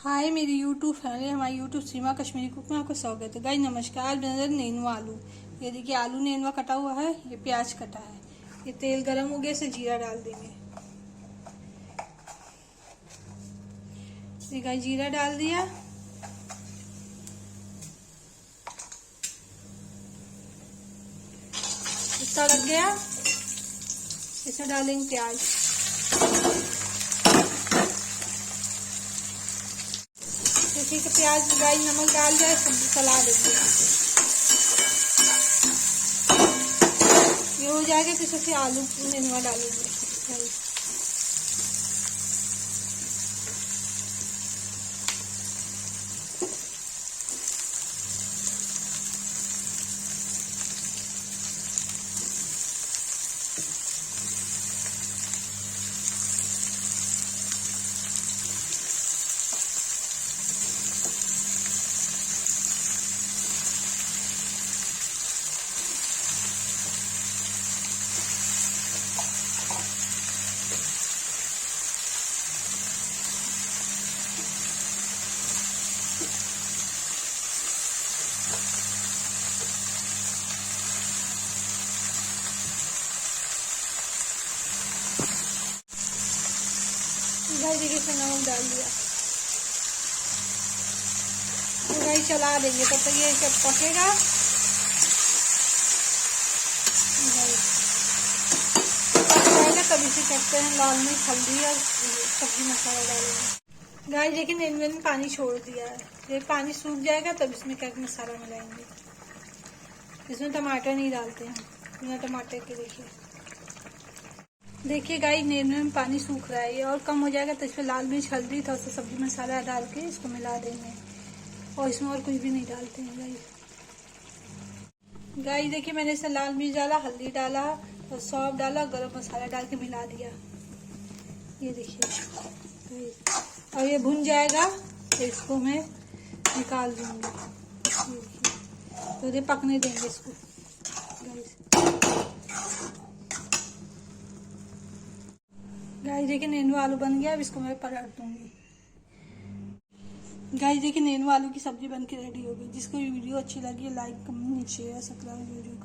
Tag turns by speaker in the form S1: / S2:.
S1: हाय मेरी YouTube family, हमारी YouTube सीमा Kashmiri cook में आपका स्वागत है। गाइस नमस्कार। नजर नेनुआ आलू, ये देखिए आलू नेनुआ कटा हुआ है, ये प्याज कटा है। ये तेल गरम हो गया, इसे जीरा डाल देंगे। ये गाइस जीरा डाल दिया। तड़क गया, इसमें डालेंगे प्याज। ठीक है, प्याज गाइस नमक डाल जाए, सब्जी चला देंगे। ये हो जाएगा तो इसमें आलू नेनुआ डालेंगे। गाइस देखिए इसमें नमक डाल दिया। तो गाइस चला देंगे, तब तक ये सब पकेगा। तब इसे करते हैं लाल मिर्च हल्दी और सब्जी मसाला डालेंगे। गाइस देखिए नेनुए में पानी छोड़ दिया है, ये पानी सूख जाएगा तब इसमें क्या मसाला मिलाएंगे। इसमें टमाटर नहीं डालते हैं, बिना टमाटर के। देखिए गाइस नेनुए में पानी सूख रहा है, ये और कम हो जाएगा तो इसमें लाल मिर्च हल्दी थोड़ा सा सब्जी मसाला डाल के इसको मिला देंगे। और इसमें और कुछ भी नहीं डालते हैं गाइस। देखिए मैंने इसमें लाल मिर्च डाला, हल्दी डाला और सौंफ डाला, गरम मसाला डाल के मिला दिया। ये देखिए और ये भुन जाएगा तो इसको मैं निकाल दूंगी। तो ये पकने देंगे इसको गाइस। देखिए नेनुआ आलू बन गया, अब इसको मैं पलट दूंगी। गाइस देखिए नेनुआ आलू की सब्जी बन के रेडी हो गई। जिसको वीडियो अच्छी लगी लाइक कमेंट शेयर सब्सक्राइब जरूर।